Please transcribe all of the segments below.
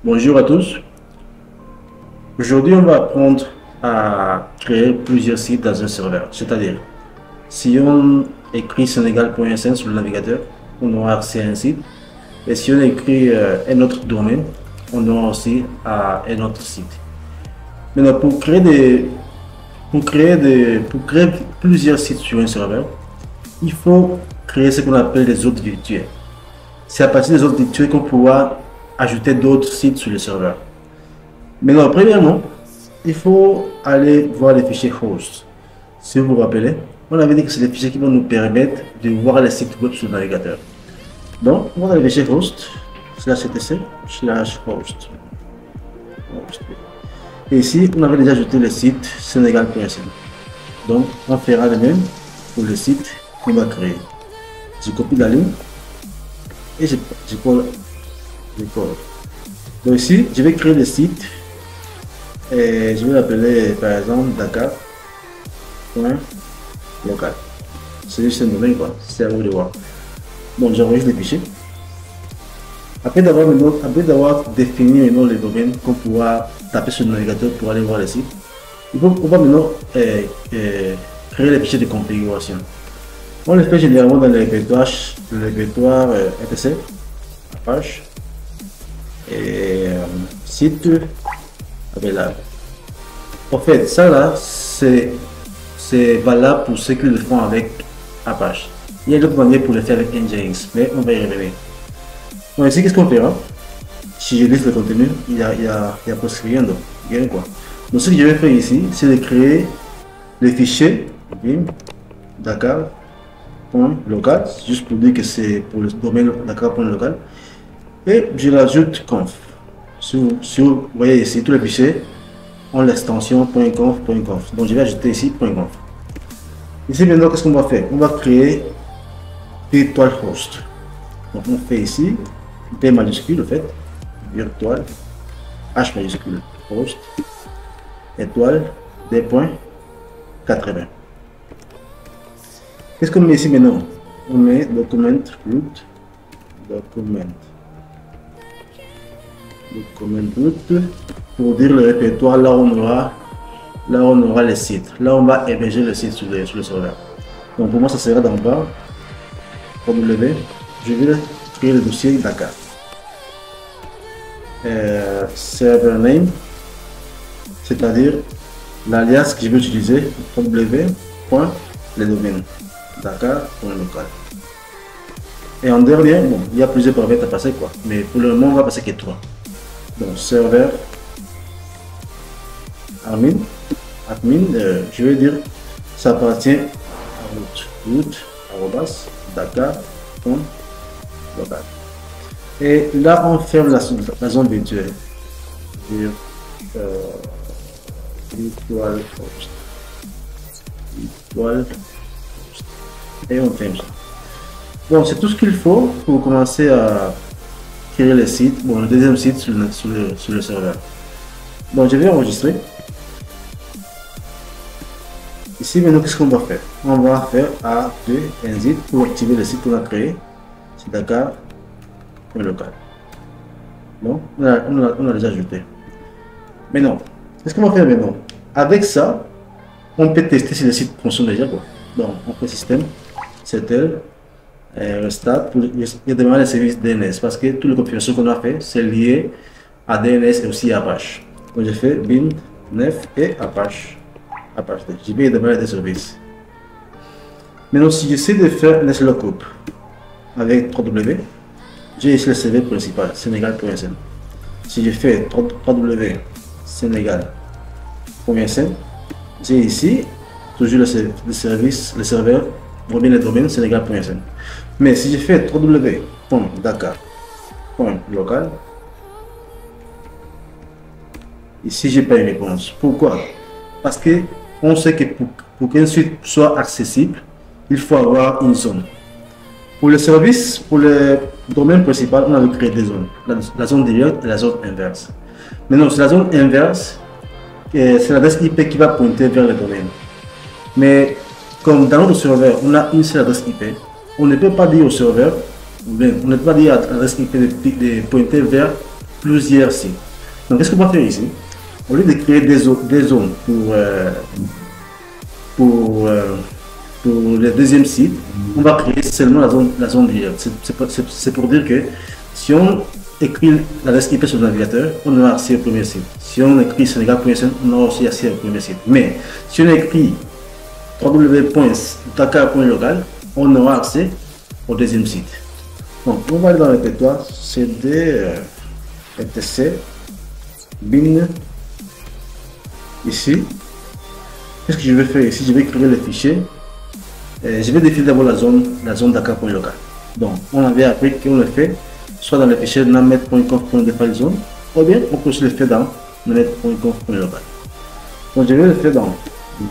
Bonjour à tous. Aujourd'hui, on va apprendre à créer plusieurs sites dans un serveur. C'est-à-dire, si on écrit Sénégal.sn sur le navigateur, on aura accès à un site. Et si on écrit un autre domaine, on aura aussi à un autre site. Maintenant, pour créer plusieurs sites sur un serveur, il faut créer ce qu'on appelle des hôtes virtuels. C'est à partir des hôtes virtuels qu'on pourra ajouter d'autres sites sur le serveur. Maintenant, premièrement, il faut aller voir les fichiers host. Si vous vous rappelez, on avait dit que c'est les fichiers qui vont nous permettre de voir les sites web sur le navigateur. Donc, on va dans les fichiers host, /etc/host. Et ici, on avait déjà ajouté le site Sénégal.sn. Donc, on fera le même pour le site qu'on va créer. Je copie la ligne et je colle. Donc ici, je vais créer le site et je vais l'appeler par exemple Dakar.local. C'est juste un domaine quoi, c'est à vous de voir. Donc j'enregistre les fichiers. Après d'avoir défini maintenant les domaines qu'on pourra taper sur le navigateur pour aller voir les sites, on va maintenant créer les fichiers de configuration. On les fait généralement dans le répertoire etc, page et site available. En fait, ça là, c'est valable pour ceux qui le font avec Apache. Il y a d'autres manières pour le faire avec Nginx, mais on va y revenir. Donc ici, qu'est-ce qu'on fera? Si je liste le contenu, il y a presque rien d'autre. Quoi. Donc ce que je vais faire ici, c'est de créer les fichiers bim Dakar.local, juste pour dire que c'est pour le domaine Dakar.local. Et je l'ajoute conf. Vous voyez ici, tous les fichiers ont l'extension .conf. Donc je vais ajouter ici .conf. Ici maintenant, qu'est-ce qu'on va faire? On va créer virtual host. Donc on fait ici P majuscule, en fait, virtual, H majuscule, host, étoile, D.80. Qu'est-ce qu'on met ici maintenant? On met document root, pour dire le répertoire là où on aura les sites. Là on va héberger le site sur le serveur. Donc pour moi ça sera d'en bas. W, je vais créer le dossier Dakar. Server name, c'est-à-dire l'alias que je vais utiliser, w.les domaines Dakar.local. Et en dernier, bon, il y a plusieurs paramètres à passer quoi, mais pour le moment on va passer que 3. Donc serveur admin, je vais dire ça appartient à root@dakar.local. Et là on ferme la zone virtuelle. Virtual host. Et on ferme ça. Bon, c'est tout ce qu'il faut pour commencer à créer le site. Bon, le deuxième site sur le serveur. Bon, je vais enregistrer. Ici, maintenant, qu'est-ce qu'on va faire? On va faire A2 exit pour activer le site qu'on a créé. C'est Dakar.local. Bon, on a déjà ajouté. Maintenant, qu'est-ce qu'on va faire maintenant? Avec ça, on peut tester si le site fonctionne déjà. Quoi. Donc, on fait système, settle, restart pour démarrer le service DNS parce que toutes les configurations qu'on a fait, c'est lié à DNS et aussi à Apache. Donc, j'ai fait bin, nef et Apache. Je vais démarrer des services. Maintenant, si j'essaie de faire un lookup avec 3W, j'ai ici le serveur principal, Sénégal.sn. Si je fais 3W Sénégal.sn, j'ai ici toujours le serveur, ou bien le domaine Sénégal.sn. Mais si je fais www.dakar.local, ici j'ai pas une réponse. Pourquoi? Parce que on sait que pour qu'un site soit accessible, il faut avoir une zone. Pour le service, pour le domaine principal, on avait créé des zones. La zone directe et la zone inverse. Maintenant, c'est la zone inverse, c'est l'adresse IP qui va pointer vers le domaine. Mais comme dans notre serveur, on a une seule adresse IP, on ne peut pas dire au serveur, on ne peut pas dire à l'adresse IP de pointer vers plusieurs sites. Donc, qu'est-ce qu'on va faire ici? Au lieu de créer des zones pour, euh, pour le deuxième site, on va créer seulement la zone directe. C'est pour dire que si on écrit l'adresse IP sur le navigateur, on aura accès au premier site. Si on écrit Sénégal.sn, on aura aussi accès au premier site. Mais si on écrit www.dakar.local, on aura accès au deuxième site. Donc, on va aller dans le répertoire CD etc bin. Ici, qu'est-ce que je vais faire ici? Je vais créer le fichier. Je vais définir d'abord la zone Dakar.local. Donc, on avait appris qu'on le fait soit dans le fichier namet.conf.default ou bien on peut aussi le faire dans namet.conf.local. Donc, je vais le faire dans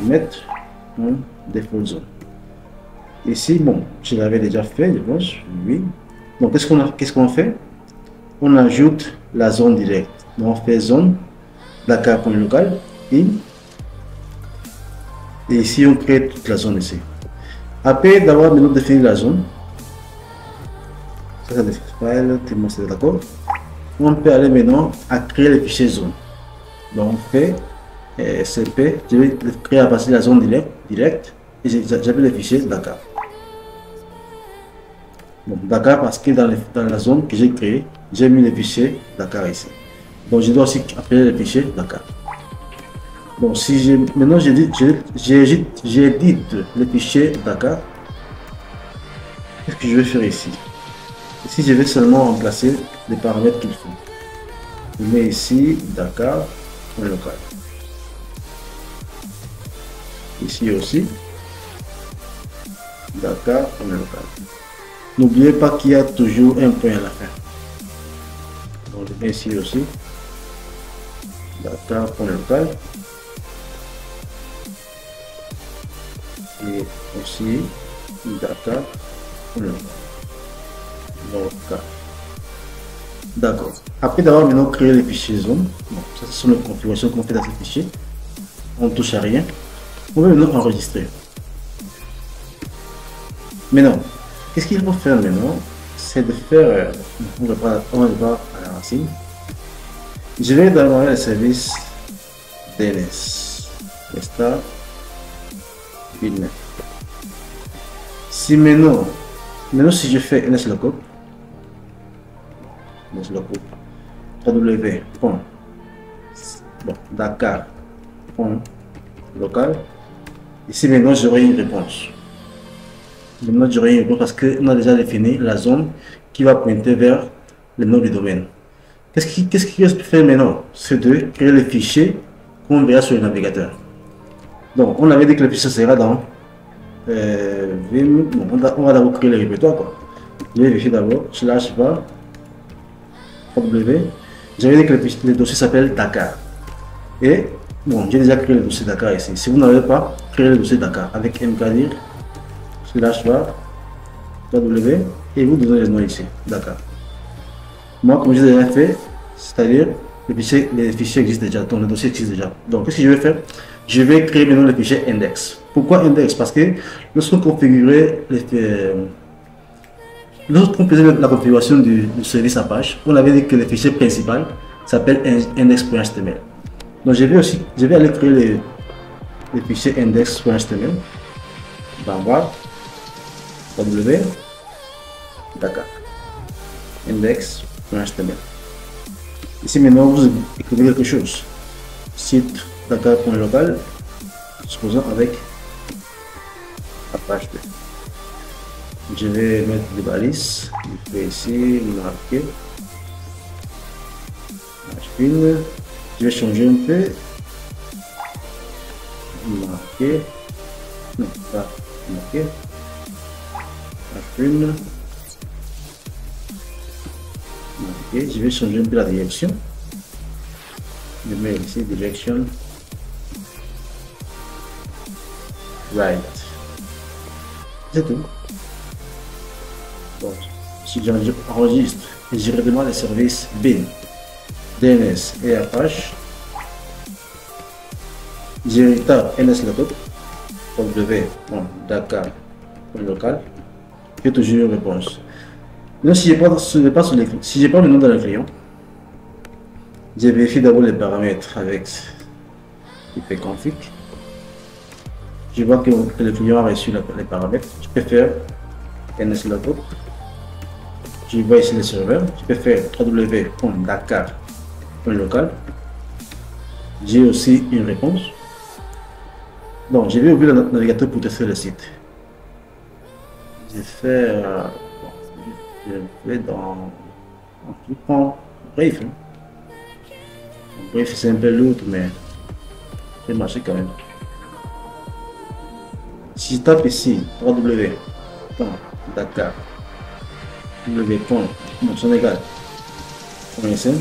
namet.default zone. Ici, bon, je l'avais déjà fait, je pense, oui. Donc, qu'est-ce qu'on fait? On ajoute la zone directe. Donc, on fait zone Dakar.local et ici, on crée toute la zone ici. Après d'avoir maintenant défini la zone, ça c'est le file, tout le monde est d'accord. On peut aller maintenant à créer le fichier zone. Donc, on fait cp, je vais créer à partir de la zone directe et j'appelle le fichier Dakar. Bon, Dakar parce que dans la zone que j'ai créée, j'ai mis le fichier Dakar ici. Donc, je dois aussi appeler le fichier Dakar. Donc, si maintenant j'édite le fichier Dakar, qu'est-ce que je vais faire ici? Ici, je vais seulement remplacer les paramètres qu'il faut. Je mets ici Dakar.local. Ici aussi, Dakar.local. N'oubliez pas qu'il y a toujours un point à la fin. Donc, je mets ici aussi Dakar.local. Et aussi Dakar.local. D'accord. Après d'avoir maintenant créé les fichiers zone, bon, ça ce sont les configurations qu'on fait dans ces fichiers. On ne touche à rien. On va maintenant enregistrer. Maintenant, qu'est-ce qu'il faut faire maintenant? C'est de faire. On va voir à la racine. Je vais démarrer le service DNS. Restart. Si maintenant si je fais nslookup, Dakar.local, ici maintenant j'aurai une réponse. Maintenant j'aurai une réponse parce qu'on a déjà défini la zone qui va pointer vers le nom du domaine. Qu'est-ce qu'il va faire maintenant? C'est de créer le fichier qu'on verra sur le navigateur. Donc, on avait dit que le fichier sera dans Vim. Bon, on va d'abord créer le répertoire. Quoi. Je vais vérifier d'abord /var w. J'avais dit que le dossier s'appelle Dakar. Et bon, j'ai déjà créé le dossier Dakar ici. Si vous n'avez pas créé le dossier Dakar avec mkdir /var w et vous donnez le nom ici, Dakar. Moi, comme je l'ai déjà fait, c'est-à-dire le fichier existe déjà, donc le dossier existe déjà. Donc, qu'est-ce que je vais faire? Je vais créer maintenant le fichier index. Pourquoi index? Parce que lorsqu'on configurait lorsqu'on faisait la configuration du service Apache, on avait dit que le fichier principal s'appelle index.html. Donc je vais aller créer le fichier index.html. Var w Dakar index.html. Ici maintenant vous écrivez quelque chose. Site Dakar.local, supposons avec Apache. Je vais mettre des balises. Je vais ici marquer. Je vais changer un peu. Marquer. Non, pas marquer. Marquer. Je vais changer un peu la direction. Je mets ici direction right. C'est tout. Donc, si j'enregistre et je redemande les services bin, DNS et Apache, je tape nslookup w Dakar.local, j'ai toujours une réponse. Maintenant, si je n'ai pas le nom dans le client, Je vérifie d'abord les paramètres avec ipconfig. Je vois que le client a reçu les paramètres. Je peux faire nslogout. Je vois ici le serveur. Je peux faire www.dakar.local. J'ai aussi une réponse. Donc, je vais ouvrir le navigateur pour tester le site. Je vais dans. Je prends Brave. Brave, c'est un peu lourd, mais ça marche quand même. Si je tape ici www.dakar, www.senegal.sn,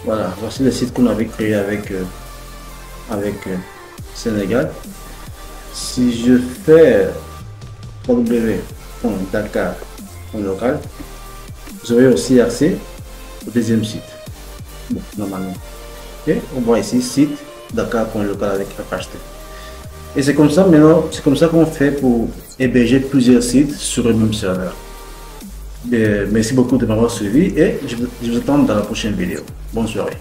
voilà, voici le site qu'on avait créé avec Sénégal. Si je fais www.dakar.local, vous aurez aussi accès au deuxième site. Bon, normalement. Okay. On voit ici site dakar.local avec HT. Et c'est comme ça maintenant, c'est comme ça qu'on fait pour héberger plusieurs sites sur le même serveur. Merci beaucoup de m'avoir suivi et je vous attends dans la prochaine vidéo. Bonne soirée.